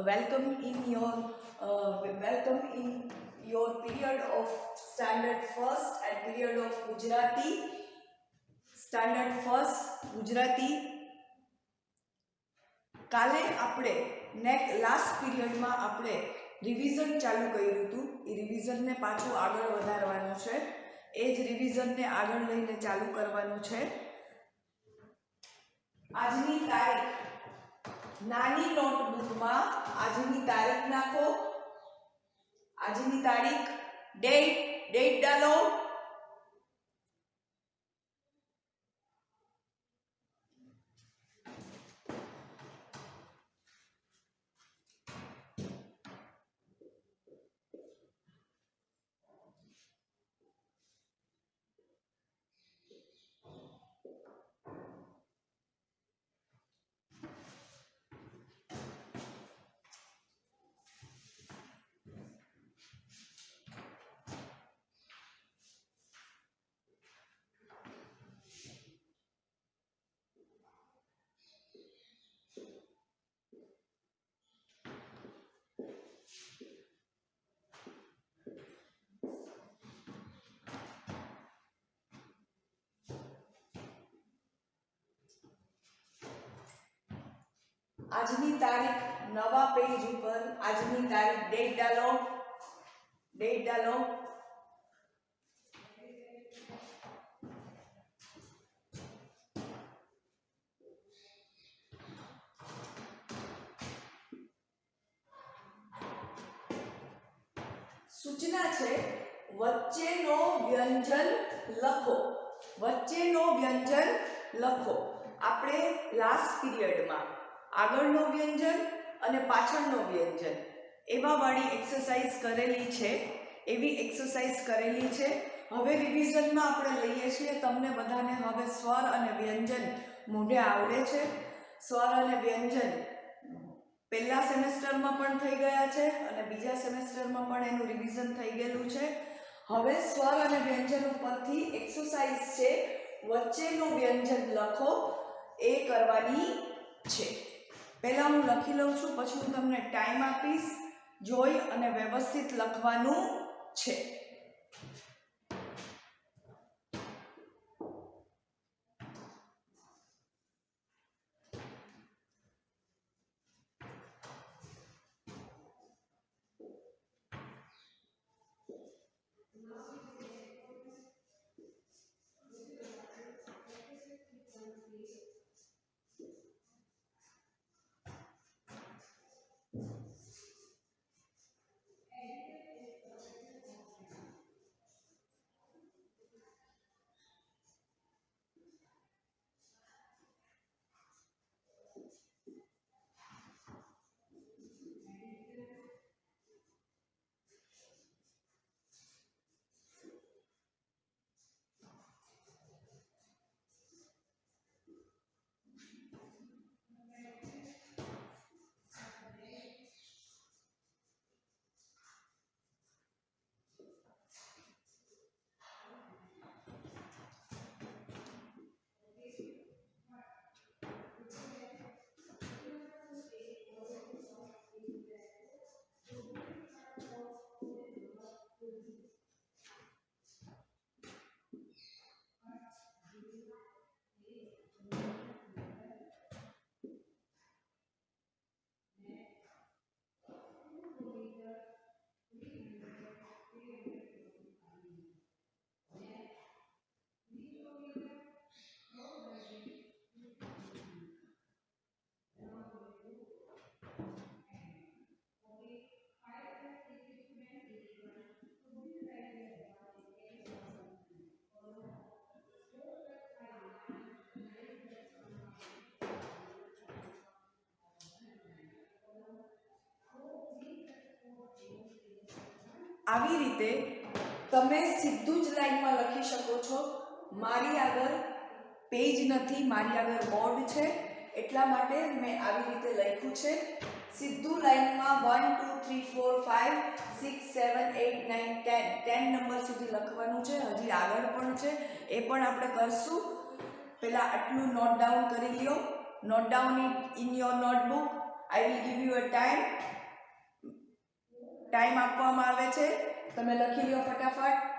welcome in your period of standard first and period of Gujarati. Standard first Gujarati. કાલે આપણે last પીરિયડમાં આપણે revision ચાલુ કર્યું હતું. એ રિવિઝનને પાછું આગળ વધારવાનું છે. એ જ રિવિઝનને આગળ લઈને ચાલુ કરવાનું છે. આજની તારીખ નાની નોટબુકમાં આજની તારીખ નાખો. આજની તારીખ ડેટ ડાલો. આજની તારીખ નવા પેજ ઉપર આજની તારીખ ડેટ ડાલો. સૂચના છે વચ્ચેનો વ્યંજન લખો. આપણે લાસ્ટ પીરિયડમાં આગળનો વ્યંજન અને પાછળનો વ્યંજન એવા વાળી એક્સરસાઇઝ કરેલી છે. હવે રિવિઝનમાં આપણે લઈએ છીએ. તમને બધાને હવે સ્વર અને વ્યંજન મોઢે આવડે છે. સ્વર અને વ્યંજન પહેલા સેમેસ્ટરમાં પણ થઈ ગયા છે અને બીજા સેમેસ્ટરમાં પણ એનું રિવિઝન થઈ ગયેલું છે. હવે સ્વર અને વ્યંજન ઉપરથી એક્સરસાઇઝ છે વચ્ચેનું વ્યંજન લખો એ કરવાની છે. પહેલા હું લખી લઉં છું, પછી હું તમને ટાઈમ આપીશ. જોઈ અને વ્યવસ્થિત લખવાનું છે. આવી રીતે તમે સીધું જ લાઈનમાં લખી શકો છો. મારી આગળ પેજ નથી, મારી આગળ બોર્ડ છે, એટલા માટે મેં આવી રીતે લખ્યું છે. સીધું લાઈનમાં 1 2 3 4 5 6 7 8 9 10 નંબર સુધી લખવાનું છે. હજી આગળ પણ છે, એ પણ આપણે કરશું. પહેલા આટલું નોટ ડાઉન કરી લ્યો. Note down in your notebook. I will give you a time. Time આપવામાં આવે છે, તમે લખી લો ફટાફટ.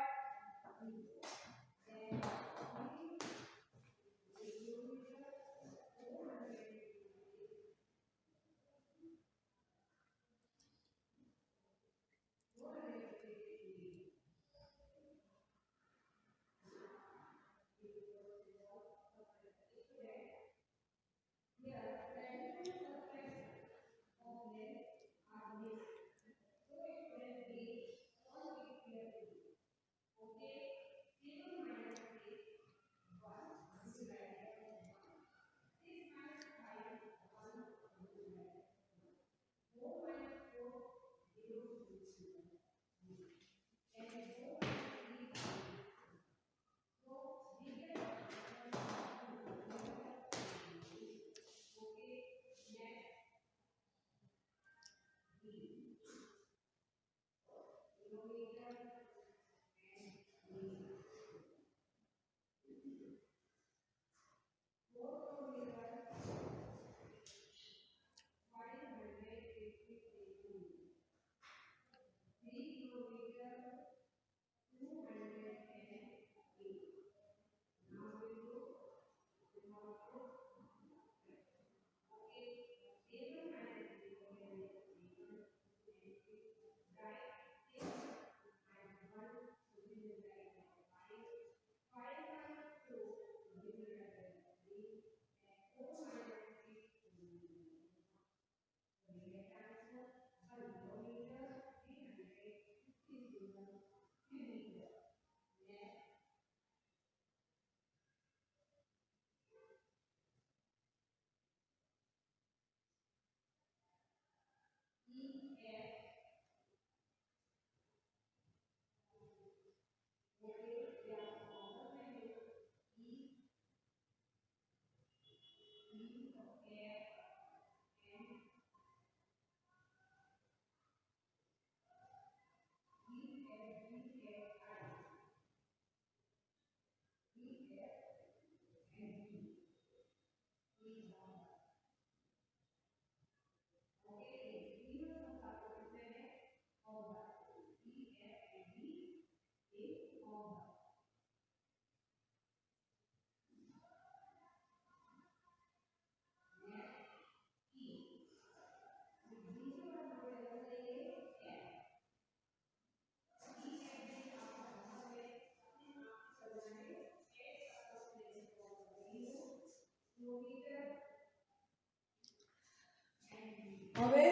હવે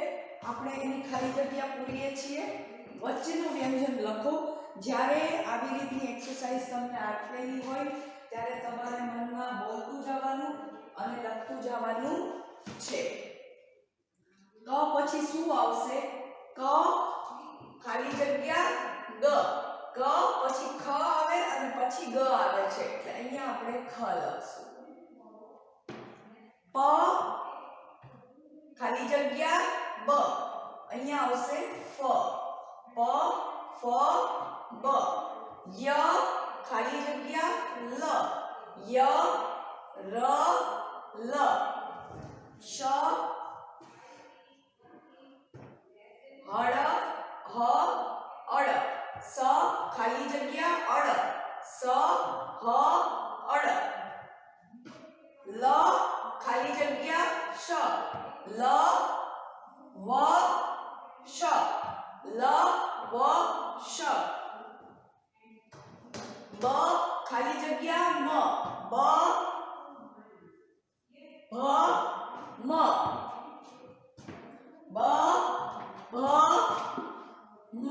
આપણે એની ખાલી જગ્યા પૂરીએ છીએ. વચ્ચેનું વ્યંજન લખો. જ્યારે આવી રીતની એક્સરસાઇઝ તમને આપેલી હોય ત્યારે તમારે મનમાં બોલતું જવાનું અને લખતું જવાનું છે. ક પછી શું આવશે? ક ખાલી જગ્યા ગ. ક પછી ખ આવે અને પછી ગ આવે છે, એટલે અહીંયા આપણે ખ લખશું. પ ખાલી જગ્યા બ. અહીંયા આવશે ફ. પ ફ બ. ય ખાલી જગ્યા લ. ય ર લ. શ હળ હ અળ. સ ખાલી જગ્યા અળ. સ હ અળ. લ ખાલી જગ્યા શ. લ વ શ. લ વ શ. બ ખાલી જગ્યા મ. બ ભ મ. બ ભ મ.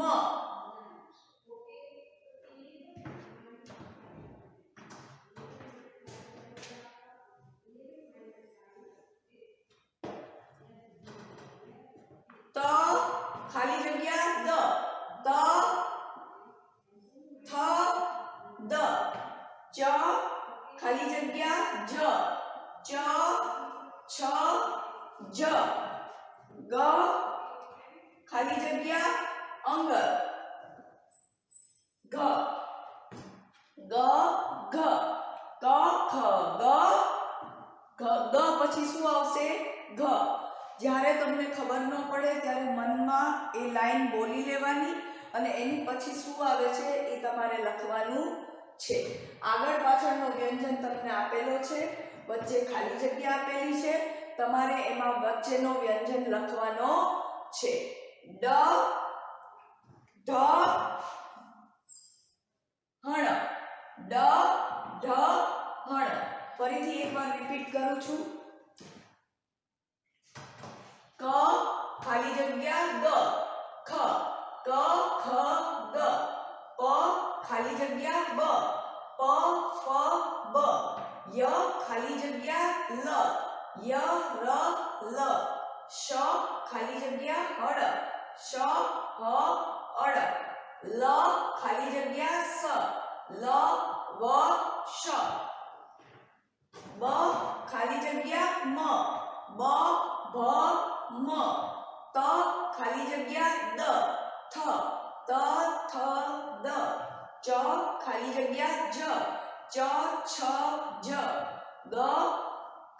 ત ખાલી જગ્યા દ. ત થ દ. ચ ખાલી જગ્યા જ. ચ છ જ. ગ ખાલી જગ્યા અંગ. ઘ ગ ઘ. ક ખ ગ. ગ પછી શું આવશે? ઘ. જ્યારે તમને ખબર ન પડે ત્યારે મનમાં એ લાઈન બોલી લેવાની અને એની પછી શું આવે છે એ તમારે લખવાનું છે. આગળ પાછળનો વ્યંજન તમને આપેલો છે, વચ્ચે ખાલી જગ્યા આપેલી છે, તમારે એમાં વચ્ચેનો વ્યંજન લખવાનો છે. ડ ઢ હણ, ડ ઢ હણ. ફરીથી એકવાર રિપીટ કરું છું. ક ખાલી જગ્યા ગ, ખ, ક ખ ગ, પ ખાલી જગ્યા બ, પ ફ બ, ય ખાલી જગ્યા લ, ય ર લ, શ ખાલી જગ્યા હળ, શ હ અળ, લ ખાલી જગ્યા સ, લ વ શ, બ ખાલી જગ્યા મ, બ ભ મ, ત ખાલી જગ્યા દ, થ, ત થ દ, ચ ખાલી જગ્યા જ, ચ છ જ, ગ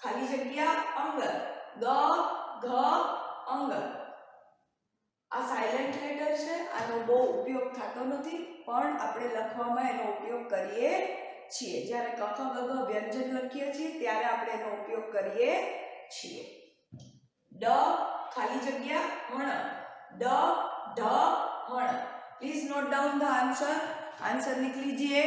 ખાલી જગ્યા અંગ, ગ ઘ અંગ. આ સાયલેન્ટ લેટર છે, આનો બહુ ઉપયોગ થતો નથી, પણ આપણે લખવામાં એનો ઉપયોગ કરીએ છીએ. જ્યારે ક ખ ગ ઘ વ્યંજન લખીએ છીએ ત્યારે આપણે એનો ઉપયોગ કરીએ છીએ. ડ ખાલી જગ્યા હણ, ડ ઢ હણ. Please note down the answer. Answer लिख लीजिए.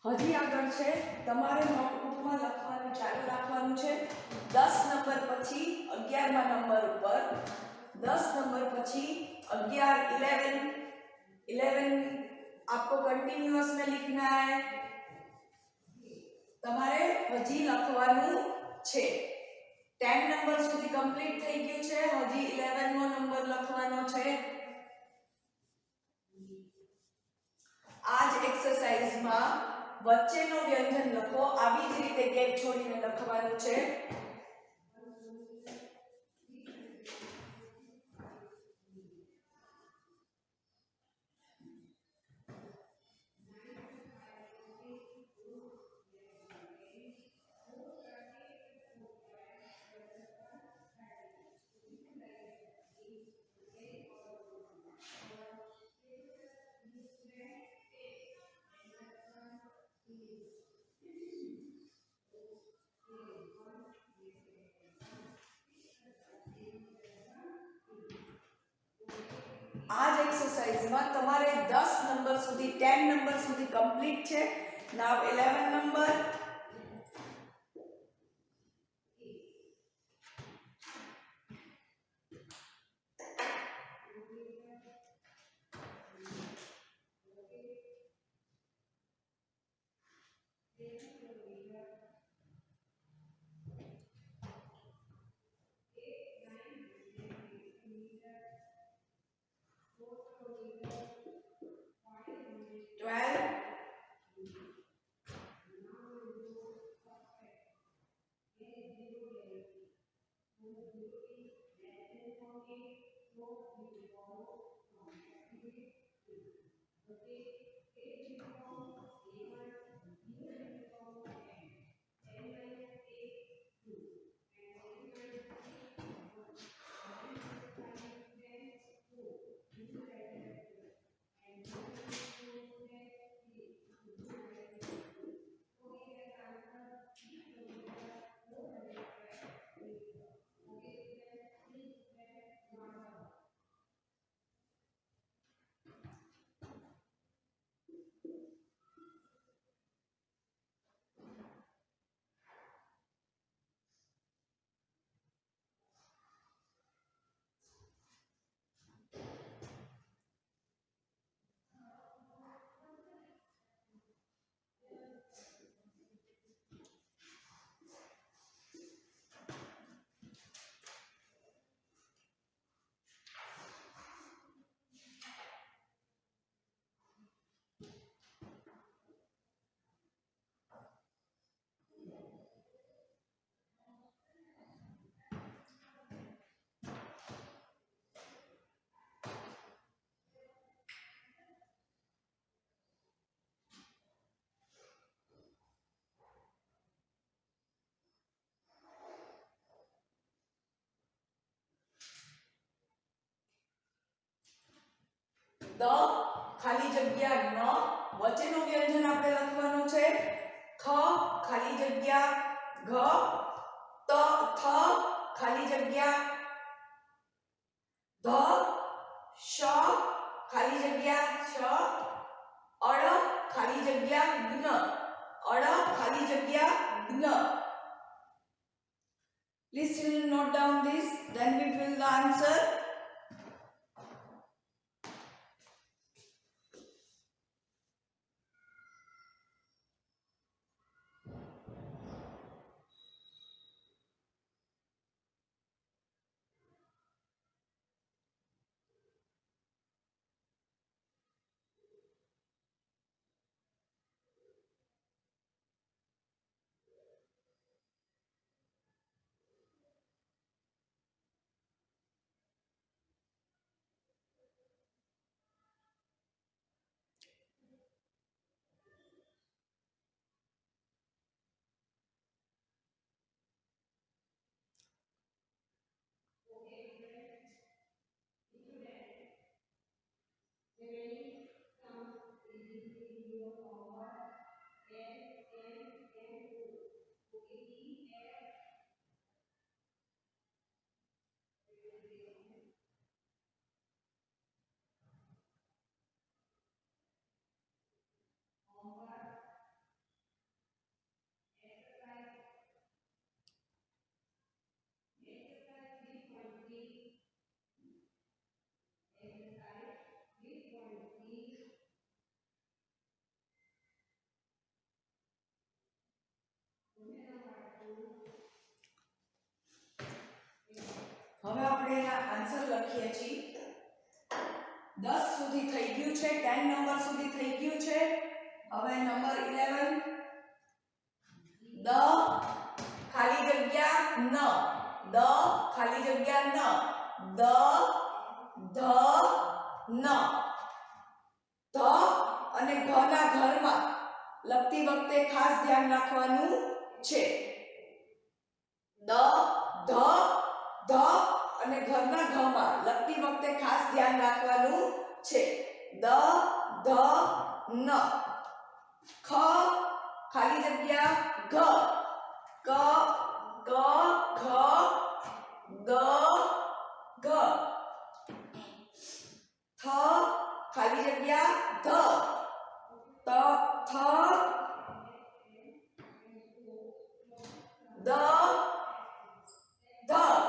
હજી આગળ છે, તમારે નોટબુકમાં લખવાનું ચાલુ રાખવાનું છે. 10 નંબર પછી 11મા નંબર ઉપર 10 नंबर પછી 11 11 आपको कंटिन्यूअस में लिखना है. તમારે હજી લખવાનું છે. 10 નંબર સુધી કમ્પ્લીટ થઈ ગયું છે, હજી 11મો નંબર લખવાનો છે. આ જ એક્સરસાઇઝમાં વચ્ચેનો વ્યંજન લખો, આવી જ રીતે ગેપ છોડીને લખવાનું છે. આ જ એક્સરસાઇઝમાં તમારે 10 નંબર સુધી 10 નંબર સુધી કમ્પ્લીટ છે. નાવ 11 નંબર. દ ખાલી જગ્યા ન વચ્ચેનું વ્યંજન આપણે લખવાનું છે ખ ખાલી જગ્યા ઘ ત થ ખાલી જગ્યા ધ શ ખાલી જગ્યા શ અળ ખાલી જગ્યા જ્ઞ અળ ખાલી જગ્યા જ્ઞ. Please children note down this, then we fill the answer. હવે આપણે એના આન્સર લખીએ છીએ 10 સુધી થઈ ગયું છે 10 નંબર સુધી થઈ ગયું છે હવે નંબર 11 દ ખાલી જગ્યા ન દ ખાલી જગ્યા ન દ ધ ન ધ અને ઘ ના ઘરમાં લખતી વખતે ખાસ ધ્યાન રાખવાનું છે દ ધ ધ અને ઘરના ઘમાં લખતી વખતે ખાસ ધ્યાન રાખવાનું છે દ ધ ન ખ ખાલી જગ્યા ઘ ક ક ઘ ગ ઘ થ ખાલી જગ્યા ધ ત થ દ ધ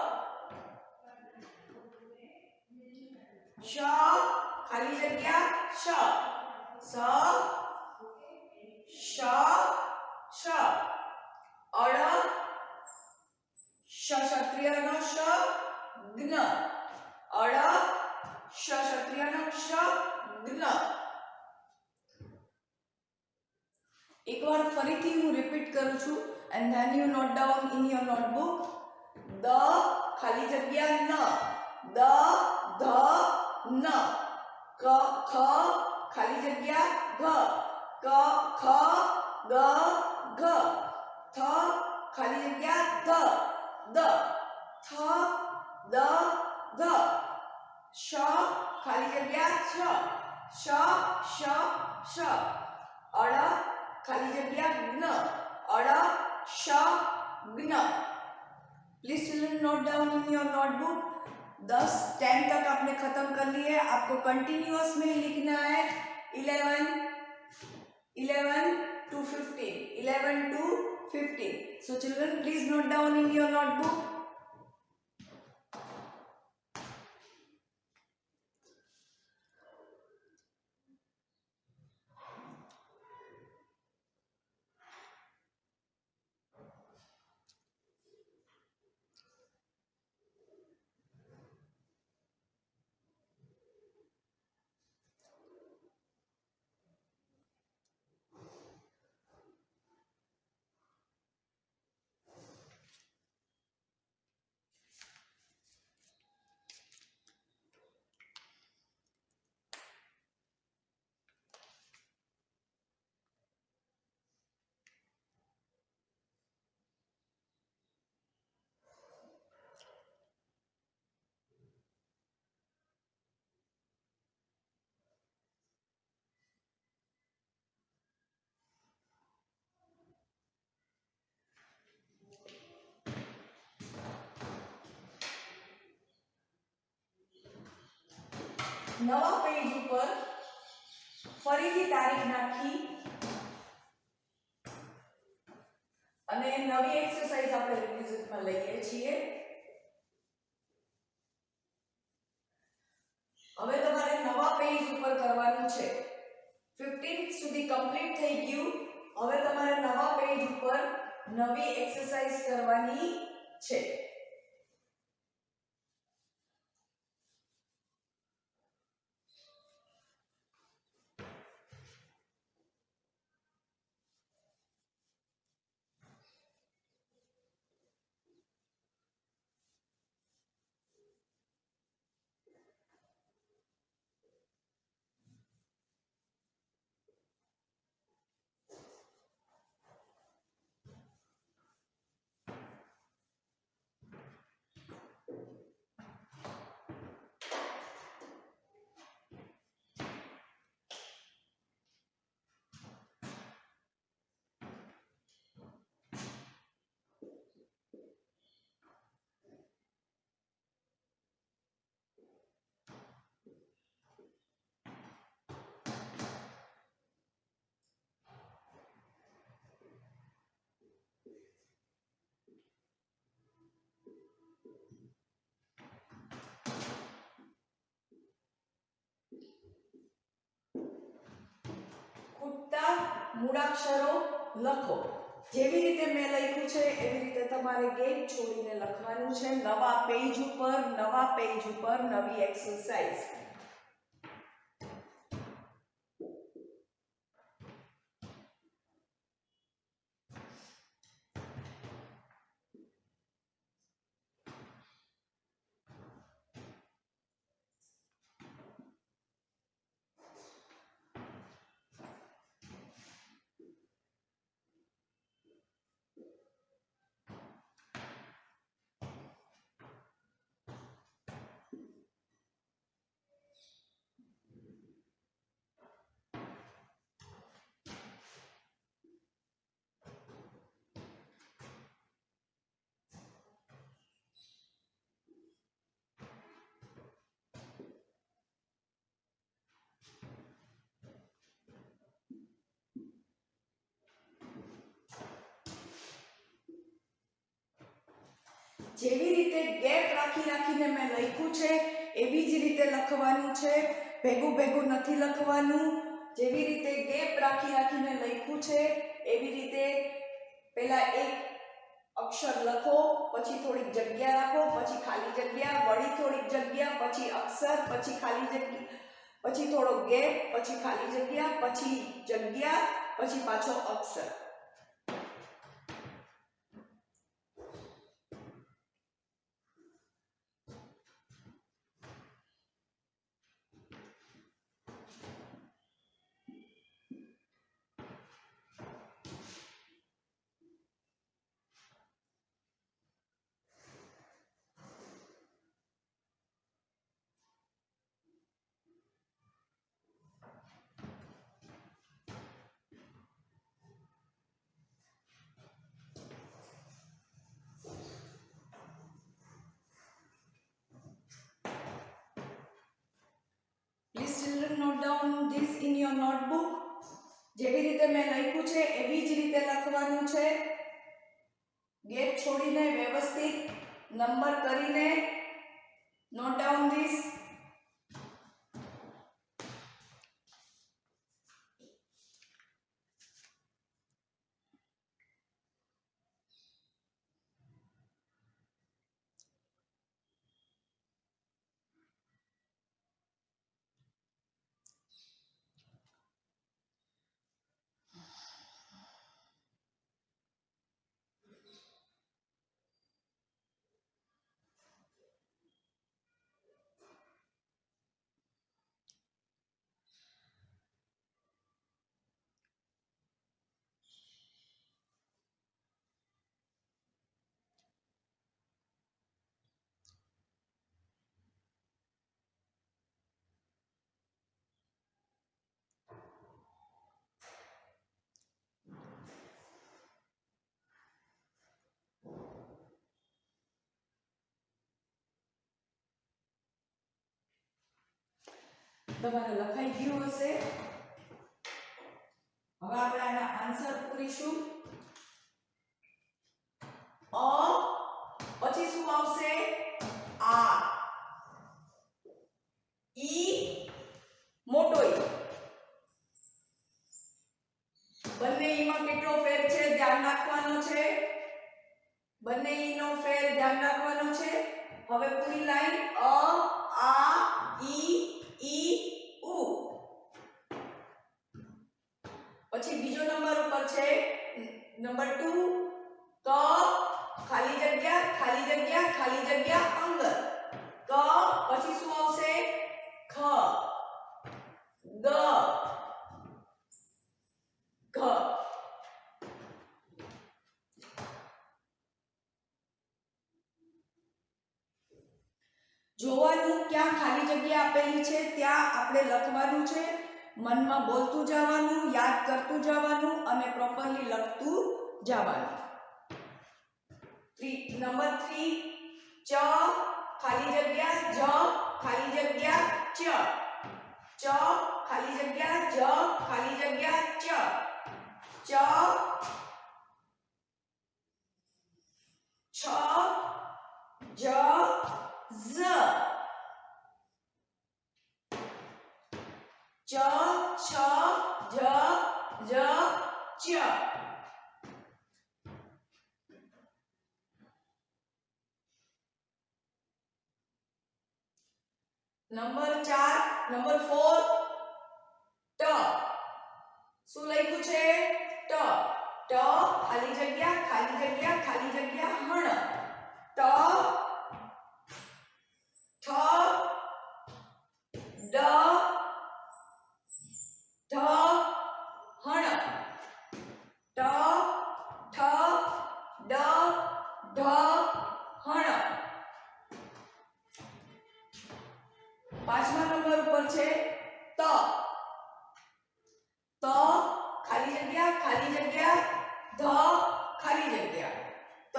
શ ખાલી જગ્યા શ સ શ શ અળ શ ક્ષત્રિયનો શ જ્ઞ અળ શ ક્ષત્રિયનો શ જ્ઞ એકવાર ફરીથી હું રિપીટ કરું છું and then you note down in your notebook દ ખાલી જગ્યા ન દ ધ ન ક ખ ખાલી જગ્યા ઘ ક ખ ગ ઘ થ ખાલી જગ્યા ધ દ થ દ ધ શ ખાલી જગ્યા શ શ શ શ અળ ખાલી જગ્યા જ્ઞ અળ શ જ્ઞ please children note down in your notebook 10 तक आपने खत्म कर लिए आपको कंटिन्यूअस में लिखना है 11 to 15 so children please note down in your notebook નવા પેજ ઉપર ફરીથી તારીખ નાખી અને નવી એક્સરસાઇઝ આપણે રિવિઝનમાં લઈએ છીએ હવે તમારે નવા પેજ ઉપર કરવાનું છે 15 સુધી કમ્પ્લીટ થઈ ગયું હવે તમારે નવા પેજ ઉપર નવી એક્સરસાઇઝ કરવાની છે ખૂટતા મૂળાક્ષરો લખો જેવી રીતે મેં લખ્યું છે એવી રીતે તમારે ગેપ છોડીને લખવાનું છે નવા પેજ ઉપર નવી એક્સરસાઇઝ જેવી રીતે ગેપ રાખીને મેં લખ્યું છે એવી જ રીતે લખવાનું છે ભેગું નથી લખવાનું જેવી રીતે ગેપ રાખીને લખ્યું છે એવી રીતે પહેલા એક અક્ષર લખો પછી થોડીક જગ્યા રાખો પછી ખાલી જગ્યા વળી થોડીક જગ્યા પછી અક્ષર પછી ખાલી જગ્યા પછી થોડો ગેપ પછી ખાલી જગ્યા પછી પાછો અક્ષર યોર નોટબુક. જેવી રીતે મેં લખ્યું છે એવી જ રીતે લખવાનું છે. ગેપ છોડીને વ્યવસ્થિત નંબર કરીને નોટ ડાઉન ધીસ. તમારે લખાઈ ગયું હશે. હવે આપણે આના આન્સર પૂરીશું. અ પછી શું આવશે? આ. ઈ મોટો ઈ. બંને ઈમાં કેટલો ફેર છે ધ્યાન રાખવાનો છે. બંને ઈનો ફેર ધ્યાન રાખવાનો છે. હવે પૂરી લાઈન અ આ ઈ ઉ. પછી બીજો નંબર ઉપર છે નંબર 2 ક ખાલી જગ્યા અંગ. ક પછી શું આવશે? ખ ગ ઘ. જોવાનું ક્યાં ખાલી જગ્યા આપેલી છે ત્યાં આપણે લખવાનું છે. મનમાં બોલતું જવાનું, યાદ કરતું જવાનું અને પ્રોપરલી લખતું જવાનું. નંબર 3 ચ ખાલી જગ્યા જ ખાલી જગ્યા ચ. ચ ખાલી જગ્યા જ ખાલી જગ્યા ચ. ચ છ જ ઝ. ચ છ જ જ ચ. નંબર 4 નંબર 4 ટ. શું લખ્યું છે? ટ. ટ ખાલી જગ્યા હણ. ટ ઠ ડ ઢ હણ. ટ ઠ ડ ઢ હણ. પાંચમા નંબર ઉપર છે ત. ત ખાલી જગ્યા ધ ખાલી જગ્યા. ત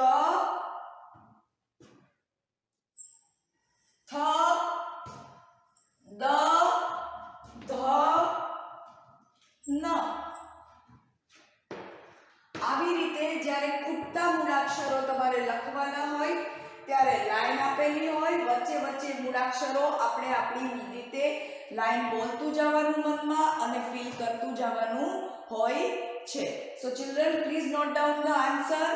થ દ ધ ન. આવી રીતે જ્યારે ખૂટતા મૂળાક્ષરો તમારે લખવાના હોય ત્યારે લાઈન આપેલી હોય, વચ્ચે વચ્ચે મૂળાક્ષરો આપણે આપણી રીતે લાઈન બોલતું જવાનું મનમાં અને ફીલ કરતું જવાનું હોય છે. So children please note down the answer.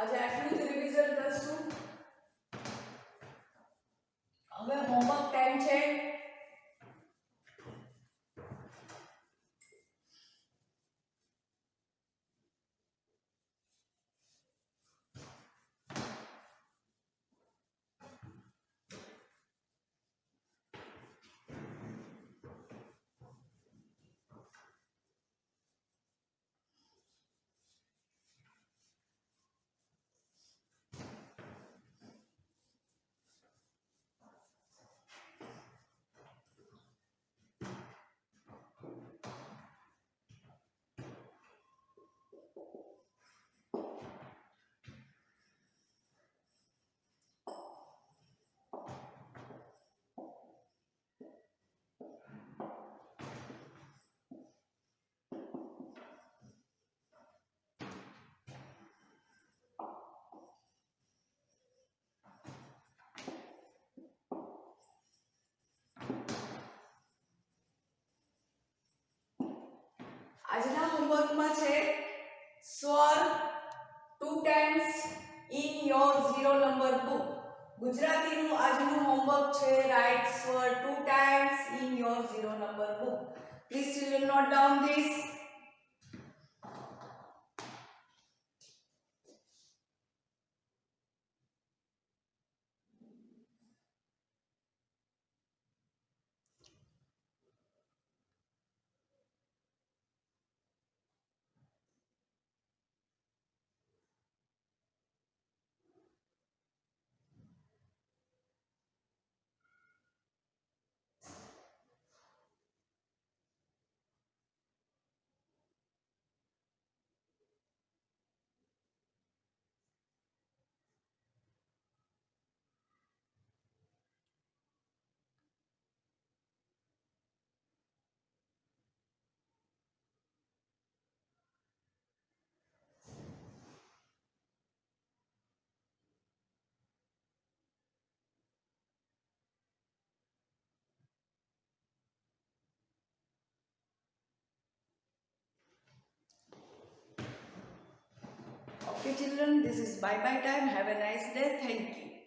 આજે આટલું જ રિવિઝન કરશું. હવે હોમવર્ક ટાઈમ છે. આજના હોમવર્કમાં છે સ્વર 2 times in your 0 number book. ગુજરાતીનું આજનું હોમવર્ક છે રાઇટ સ્વર 2 times in your 0 number book. Please children note down this. Okay children, this is bye bye time. Have a nice day. Thank you.